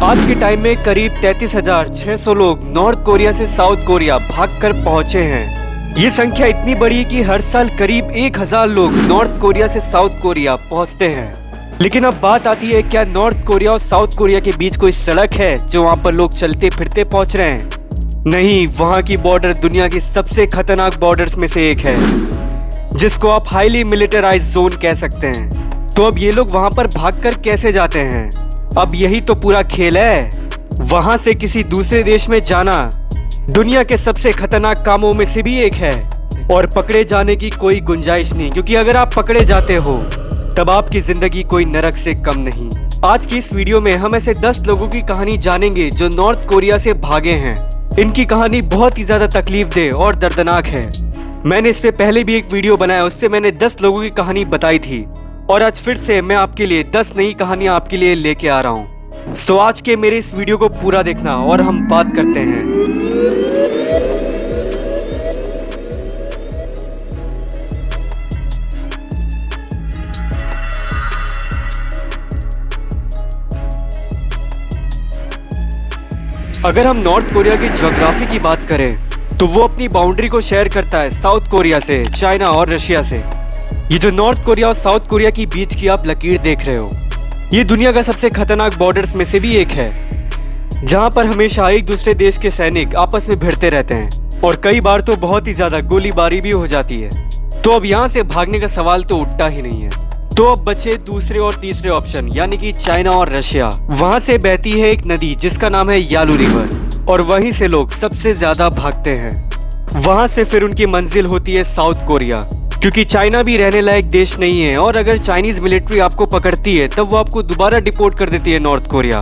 आज के टाइम में करीब 33,600 लोग नॉर्थ कोरिया से साउथ कोरिया भागकर पहुंचे हैं। ये संख्या इतनी बड़ी है कि हर साल करीब 1,000 लोग नॉर्थ कोरिया से साउथ कोरिया पहुंचते हैं। लेकिन अब बात आती है, क्या नॉर्थ कोरिया और साउथ कोरिया के बीच कोई सड़क है जो वहाँ पर लोग चलते फिरते पहुंच रहे हैं? नहीं, वहाँ की बॉर्डर दुनिया की सबसे खतरनाक बॉर्डर्स में से एक है, जिसको आप हाईली मिलिटराइज्ड जोन कह सकते हैं। तो अब ये लोग वहाँ पर भागकर कैसे जाते हैं? अब यही तो पूरा खेल है। वहाँ से किसी दूसरे देश में जाना दुनिया के सबसे खतरनाक कामों में से भी एक है, और पकड़े जाने की कोई गुंजाइश नहीं, क्योंकि अगर आप पकड़े जाते हो तब आपकी जिंदगी कोई नरक से कम नहीं। आज की इस वीडियो में हम ऐसे 10 लोगों की कहानी जानेंगे जो नॉर्थ कोरिया से भागे हैं। इनकी कहानी बहुत ही ज्यादा तकलीफदेह और दर्दनाक है। मैंने इस पे पहले भी एक वीडियो बनाया, उससे मैंने 10 लोगों की कहानी बताई थी, और आज फिर से मैं आपके लिए 10 नई कहानियां आपके लिए लेके आ रहा हूँ। सो आज के मेरे इस वीडियो को पूरा देखना और हम बात करते हैं। अगर हम नॉर्थ कोरिया की ज्योग्राफी की बात करें तो वो अपनी बाउंड्री को शेयर करता है साउथ कोरिया से, चाइना और रशिया से। ये जो नॉर्थ कोरिया और साउथ कोरिया की बीच की आप लकीर देख रहे हो, ये दुनिया का सबसे खतरनाक बॉर्डर्स में से भी एक है, जहां पर हमेशा एक दूसरे देश के सैनिक आपस में भिड़ते रहते हैं, और कई बार तो बहुत ही ज्यादा गोलीबारी भी हो जाती है। तो अब यहाँ से भागने का सवाल तो उठता ही नहीं है। तो अब बचे दूसरे और तीसरे ऑप्शन, यानी कि चाइना और रशिया। वहां से बहती है एक नदी जिसका नाम है यालू रिवर, और वहीं से लोग सबसे ज्यादा भागते हैं। वहां से फिर उनकी मंजिल होती है साउथ कोरिया, क्योंकि चाइना भी रहने लायक देश नहीं है, और अगर चाइनीज मिलिट्री आपको पकड़ती है तब वो आपको दोबारा डिपोर्ट कर देती है नॉर्थ कोरिया।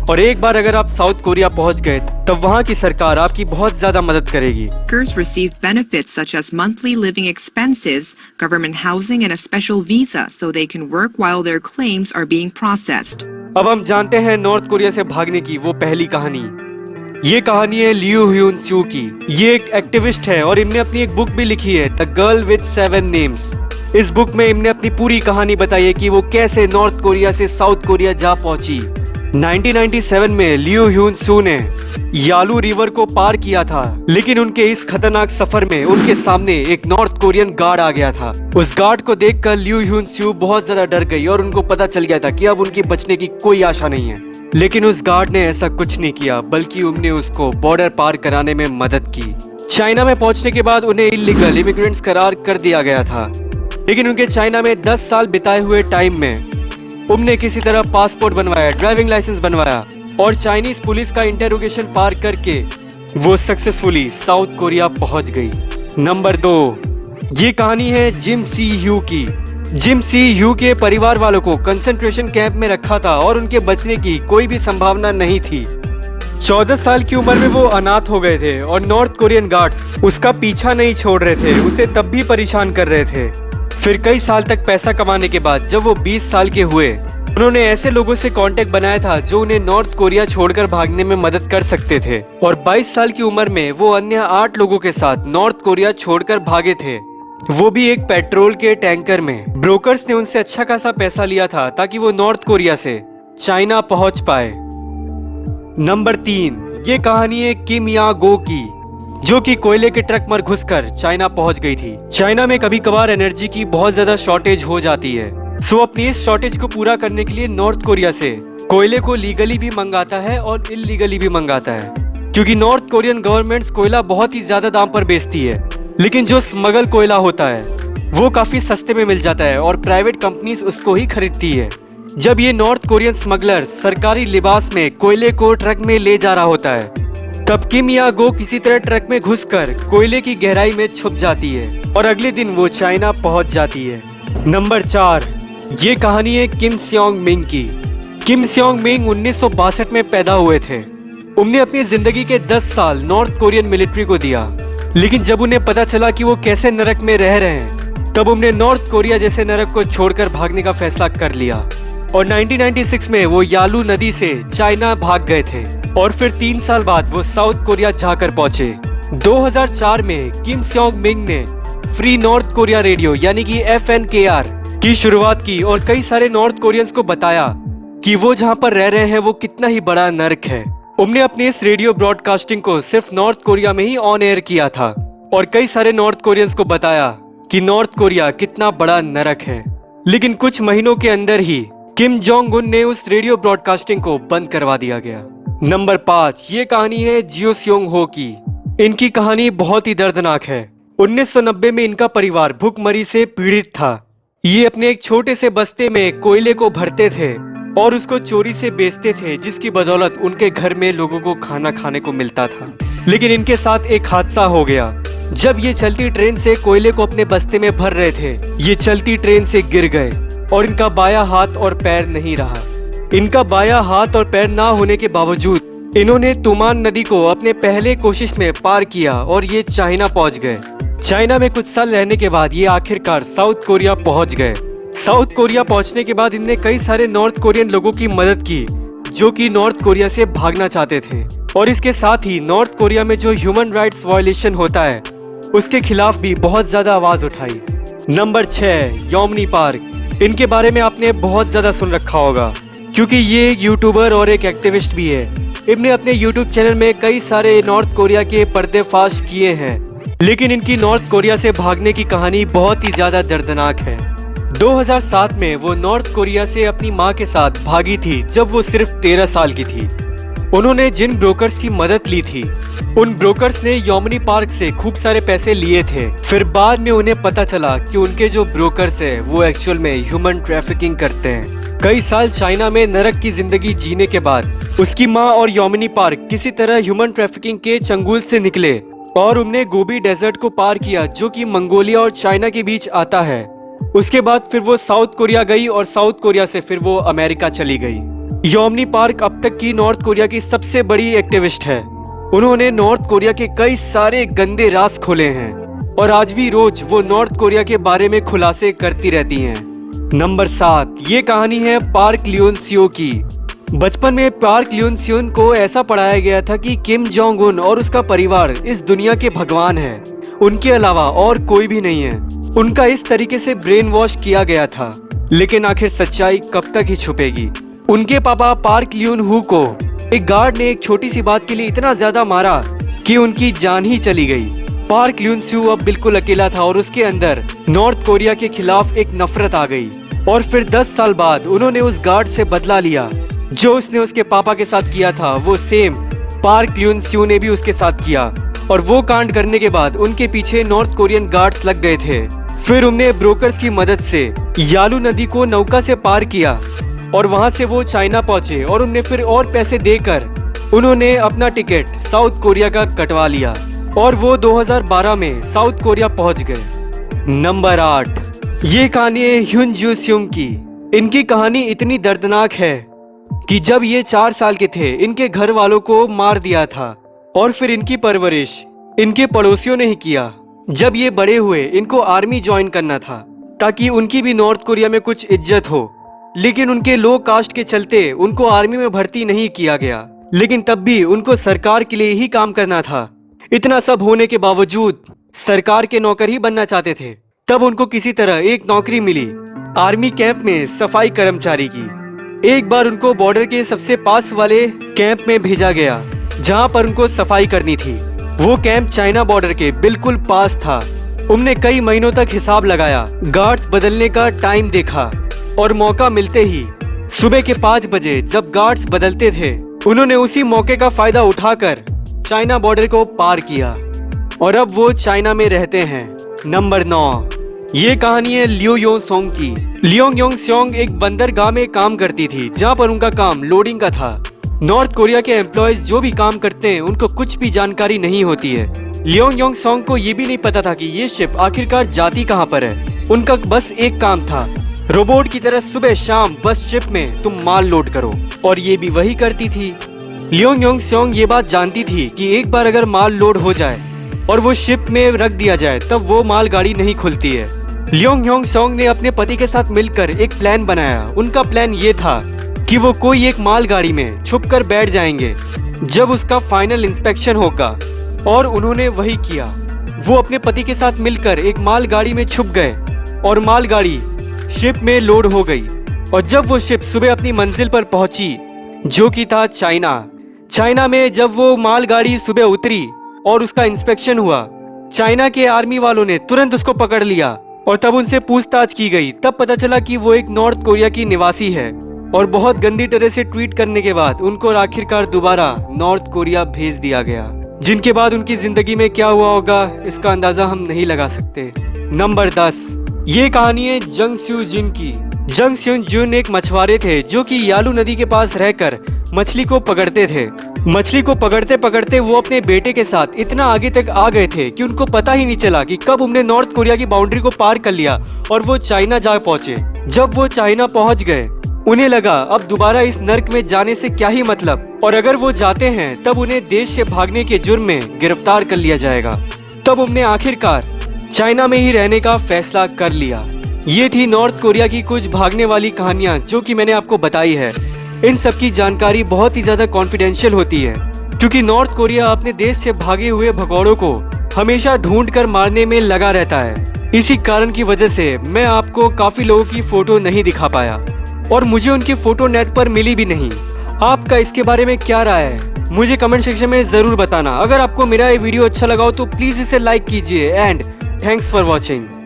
और एक बार अगर आप साउथ कोरिया पहुंच गए तब वहां की सरकार आपकी बहुत ज्यादा मदद करेगी। Workers receive benefits such as monthly living expenses, government housing and a special visa so they can work while their claims are being processed. अब हम जानते हैं नॉर्थ कोरिया से भागने की वो पहली कहानी। ये कहानी है लियू ह्यून सू की। ये एक एक्टिविस्ट है और इनने अपनी एक बुक भी लिखी है, द गर्ल विद 7 नेम्स। इस बुक में इनने अपनी पूरी कहानी बताई है कि वो कैसे नॉर्थ कोरिया से साउथ कोरिया जा पहुंची। 1997 में लियू ह्यून सू ने यालू रिवर को पार किया था, लेकिन उनके इस खतरनाक सफर में उनके सामने एक नॉर्थ कोरियन गार्ड आ गया था। उस गार्ड को देखकर लियू ह्यून सू बहुत ज्यादा डर गई और उनको पता चल गया था कि अब उनके बचने की कोई आशा नहीं है। लेकिन उस गार्ड ने ऐसा कुछ नहीं किया, बल्कि उन्होंने उसको बॉर्डर पार कराने में मदद की। चाइना में पहुंचने के बाद उन्हें इलीगल इमिग्रेंट्स करार कर दिया गया था, लेकिन उनके चाइना में 10 साल बिताए हुए टाइम में उन्होंने किसी तरह पासपोर्ट बनवाया, ड्राइविंग लाइसेंस बनवाया, और चाइनीज पुलिस का इंटेरोगेशन पार करके वो सक्सेसफुली साउथ कोरिया पहुंच गई। नंबर 2, ये कहानी है जिम सी ह्यू की। जिम सी ह्यू के परिवार वालों को कंसंट्रेशन कैंप में रखा था और उनके बचने की कोई भी संभावना नहीं थी। 14 साल की उम्र में वो अनाथ हो गए थे और नॉर्थ कोरियन गार्ड्स उसका पीछा नहीं छोड़ रहे थे, उसे तब भी परेशान कर रहे थे। फिर कई साल तक पैसा कमाने के बाद जब वो 20 साल के हुए, उन्होंने ऐसे लोगों से कांटेक्ट बनाया था जो उन्हें नॉर्थ कोरिया छोड़कर भागने में मदद कर सकते थे, और 22 साल की उम्र में वो अन्य 8 लोगों के साथ नॉर्थ कोरिया छोड़कर भागे थे, वो भी एक पेट्रोल के टैंकर में। ब्रोकर्स ने उनसे अच्छा खासा पैसा लिया था ताकि वो नॉर्थ कोरिया से चाइना पहुंच पाए। नंबर 3, ये कहानी है किम या गो की, जो कि कोयले के ट्रक में घुसकर चाइना पहुंच गई थी। चाइना में कभी कभार एनर्जी की बहुत ज्यादा शॉर्टेज हो जाती है, सो अपनी इस शॉर्टेज को पूरा करने के लिए नॉर्थ कोरिया से कोयले को लीगली भी मंगाता है और इलीगली भी मंगाता है, क्योंकि नॉर्थ कोरियन गवर्नमेंट कोयला बहुत ही ज्यादा दाम पर बेचती है, लेकिन जो स्मगल कोयला होता है वो काफी सस्ते में मिल जाता है और प्राइवेट कंपनीज उसको ही खरीदती है। जब ये नॉर्थ कोरियन स्मगलर सरकारी लिबास में कोयले को ट्रक में ले जा रहा होता है, तब किम या गो किसी तरह ट्रक में घुसकर कोयले की गहराई में छुप जाती है और अगले दिन वो चाइना पहुंच जाती है। नंबर 4, ये कहानी है किम सियोंग मिंग की। किम सियोंग मिंग 1962 में पैदा हुए थे। उन्होंने अपनी जिंदगी के 10 साल नॉर्थ कोरियन मिलिट्री को दिया, लेकिन जब उन्हें पता चला कि वो कैसे नरक में रह रहे हैं, तब उन्होंने नॉर्थ कोरिया जैसे नरक को छोड़कर भागने का फैसला कर लिया, और 1996 में वो यालू नदी से चाइना भाग गए थे, और फिर 3 साल बाद वो साउथ कोरिया जाकर पहुंचे। 2004 में किम सियोंग मिंग ने फ्री नॉर्थ कोरिया रेडियो यानी कि FNKR की शुरुआत की और कई सारे नॉर्थ कोरियंस को बताया कि वो जहाँ पर रह रहे हैं वो कितना ही बड़ा नर्क है। उनने अपनी इस रेडियो ब्रॉडकास्टिंग को सिर्फ नॉर्थ कोरिया में ही ऑन एयर किया था और कई सारे नॉर्थ कोरियंस को बताया कि नॉर्थ कोरिया कितना बड़ा नरक है। लेकिन कुछ महीनों के अंदर ही किम जोंग उन ने उस रेडियो ब्रॉडकास्टिंग को बंद करवा दिया गया। नंबर 5, ये कहानी है जियो स्योंग हो की। इनकी कहानी बहुत ही दर्दनाक है। 1990 में इनका परिवार भूखमरी से पीड़ित था। ये अपने एक छोटे से बस्ते में कोयले को भरते थे और उसको चोरी से बेचते थे, जिसकी बदौलत उनके घर में लोगों को खाना खाने को मिलता था। लेकिन इनके साथ एक हादसा हो गया। जब ये चलती ट्रेन से कोयले को अपने बस्ते में भर रहे थे, ये चलती ट्रेन से गिर गए और इनका बायां हाथ और पैर नहीं रहा। इनका बायां हाथ और पैर ना होने के बावजूद इन्होंने तुमान नदी को अपने पहले कोशिश में पार किया और ये चाइना पहुंच गए। चाइना में कुछ साल रहने के बाद ये आखिरकार साउथ कोरिया पहुंच गए। साउथ कोरिया पहुंचने के बाद इनने कई सारे नॉर्थ कोरियन लोगों की मदद की जो कि नॉर्थ कोरिया से भागना चाहते थे, और इसके साथ ही नॉर्थ कोरिया में जो ह्यूमन राइट्स वायलेशन होता है उसके खिलाफ भी बहुत ज्यादा आवाज उठाई। Number 6, Yeonmi Park. इनके बारे में आपने बहुत ज्यादा सुन रखा होगा क्योंकि ये एक यूट्यूबर और एक एक्टिविस्ट भी है। इनने अपने यूट्यूब चैनल में कई सारे नॉर्थ कोरिया के पर्देफाश किए हैं, लेकिन इनकी नॉर्थ कोरिया से भागने की कहानी बहुत ही ज्यादा दर्दनाक है। 2007 में वो नॉर्थ कोरिया से अपनी माँ के साथ भागी थी जब वो सिर्फ 13 साल की थी। उन्होंने जिन ब्रोकर्स की मदद ली थी उन ब्रोकर्स ने योमनी पार्क से खूब सारे पैसे लिए थे। फिर बाद में उन्हें पता चला कि उनके जो ब्रोकर्स है वो एक्चुअल में ह्यूमन ट्रैफिकिंग करते हैं। कई साल चाइना में नरक की जिंदगी जीने के बाद उसकी माँ और योमनी पार्क किसी तरह ह्यूमन ट्रैफिकिंग के चंगुल से निकले और उन्हें गोबी डेजर्ट को पार किया जो कि मंगोलिया और चाइना के बीच आता है। उसके बाद फिर वो साउथ कोरिया गई और साउथ कोरिया से फिर वो अमेरिका चली गई। योमनी पार्क अब तक की नॉर्थ कोरिया की सबसे बड़ी एक्टिविस्ट है। उन्होंने नॉर्थ कोरिया के कई सारे गंदे राज खोले हैं और आज भी रोज वो नॉर्थ कोरिया के बारे में खुलासे करती रहती हैं। नंबर 7, ये कहानी है पार्क लियोन सियो की। बचपन में पार्क लियोन सियोन को ऐसा पढ़ाया गया था कि किम जोंग उन और उसका परिवार इस दुनिया के भगवान है, उनके अलावा और कोई भी नहीं है। उनका इस तरीके से ब्रेन वॉश किया गया था, लेकिन आखिर सच्चाई कब तक ही छुपेगी। उनके पापा पार्क लियोन हु को एक गार्ड ने एक छोटी सी बात के लिए इतना ज्यादा मारा कि उनकी जान ही चली गई। पार्क लियोन सियो अब बिल्कुल अकेला था और उसके अंदर नॉर्थ कोरिया के खिलाफ एक नफरत आ गई। और फिर 10 साल बाद उन्होंने उस गार्ड से बदला लिया। जो उसने उसके पापा के साथ किया था वो सेम पार्क लियोन सियो ने भी उसके साथ किया, और वो कांड करने के बाद उनके पीछे नॉर्थ कोरियन गार्ड्स लग गए थे। फिर उन्हें ब्रोकर्स की मदद से यालू नदी को नौका से पार किया और वहां से वो चाइना पहुंचे और उन्हें फिर और पैसे देकर उन्होंने अपना टिकट साउथ कोरिया का कटवा लिया और वो 2012 में साउथ कोरिया पहुंच गए। नंबर 8, ये कहानी है ह्यून जू स्यूम की। इनकी कहानी इतनी दर्दनाक है कि जब ये 4 साल के थे इनके घर वालों को मार दिया था और फिर इनकी परवरिश इनके पड़ोसियों ने ही किया। जब ये बड़े हुए इनको आर्मी ज्वाइन करना था ताकि उनकी भी नॉर्थ कोरिया में कुछ इज्जत हो, लेकिन उनके लो कास्ट के चलते उनको आर्मी में भर्ती नहीं किया गया। लेकिन तब भी उनको सरकार के लिए ही काम करना था। इतना सब होने के बावजूद सरकार के नौकर ही बनना चाहते थे। तब उनको किसी तरह एक नौकरी मिली आर्मी कैंप में सफाई कर्मचारी की। एक बार उनको बॉर्डर के सबसे पास वाले कैंप में भेजा गया जहां पर उनको सफाई करनी थी। वो कैंप चाइना बॉर्डर के बिल्कुल पास था। उनने कई महीनों तक हिसाब लगाया, गार्ड्स बदलने का टाइम देखा और मौका मिलते ही सुबह के 5 बजे जब गार्ड्स बदलते थे उन्होंने उसी मौके का फायदा उठाकर चाइना बॉर्डर को पार किया और अब वो चाइना में रहते हैं। नंबर 9, ये कहानी है लियो योंग सोंग की। लियो योंग सोंग एक बंदरगाह में काम करती थी जहाँ पर उनका काम लोडिंग का था। नॉर्थ कोरिया के एम्प्लॉयज जो भी काम करते हैं उनको कुछ भी जानकारी नहीं होती है। लियो योंग सोंग को ये भी नहीं पता था कि ये शिप आखिरकार जाती कहाँ पर है। उनका बस एक काम था, रोबोट की तरह सुबह शाम बस शिप में तुम माल लोड करो, और ये भी वही करती थी। लियो योंग सोंग ये बात जानती थी कि एक बार अगर माल लोड हो जाए और वो शिप में रख दिया जाए तब वो माल गाड़ी नहीं खुलती है। लियो योंग सोंग ने अपने पति के साथ मिलकर एक प्लान बनाया। उनका प्लान ये था कि वो कोई एक माल गाड़ी में छुप कर बैठ जाएंगे जब उसका फाइनल इंस्पेक्शन होगा, और उन्होंने वही किया। वो अपने पति के साथ मिलकर एक माल गाड़ी में छुप गए और माल गाड़ी शिप में लोड हो गई और जब वो शिप सुबह अपनी मंजिल पर पहुंची, जो कि था चाइना में जब वो मालगाड़ी सुबह उतरी और उसका इंस्पेक्शन हुआ, चाइना के आर्मी वालों ने तुरंत उसको पकड़ लिया और तब उनसे पूछताछ की गई। तब पता चला कि वो एक नॉर्थ कोरिया की निवासी है और बहुत गंदी तरह से ट्वीट करने के बाद उनको आखिरकार दोबारा नॉर्थ कोरिया भेज दिया गया, जिनके बाद उनकी जिंदगी में क्या हुआ होगा इसका अंदाजा हम नहीं लगा सकते। नंबर 10, ये कहानी है जंग स्यू जिन की। जंग स्यू जिन एक मछुआरे थे जो कि यालू नदी के पास रहकर मछली को पकड़ते थे। मछली को पकड़ते पकड़ते वो अपने बेटे के साथ इतना आगे तक आ गए थे कि उनको पता ही नहीं चला कि कब उन्होंने नॉर्थ कोरिया की बाउंड्री को पार कर लिया और वो चाइना जा पहुंचे। जब वो चाइना पहुंच गए, उन्हें लगा अब दोबारा इस नर्क में जाने से क्या ही मतलब, और अगर वो जाते हैं तब उन्हें देश से भागने के जुर्म में गिरफ्तार कर लिया जाएगा। तब उन्होंने आखिरकार चाइना में ही रहने का फैसला कर लिया। ये थी नॉर्थ कोरिया की कुछ भागने वाली कहानियां जो कि मैंने आपको बताई है। इन सब की जानकारी बहुत ही ज्यादा कॉन्फिडेंशियल होती है, क्योंकि नॉर्थ कोरिया अपने देश से भागे हुए भगौड़ों को हमेशा ढूंढ कर मारने में लगा रहता है। इसी कारण की वजह से मैं आपको काफी लोगों की फोटो नहीं दिखा पाया और मुझे उनकी फोटो नेट पर मिली भी नहीं। आपका इसके बारे में क्या राय है, मुझे कमेंट सेक्शन में जरूर बताना। अगर आपको मेरा ये वीडियो अच्छा लगा हो तो प्लीज इसे लाइक कीजिए एंड थैंक्स फॉर वॉचिंग।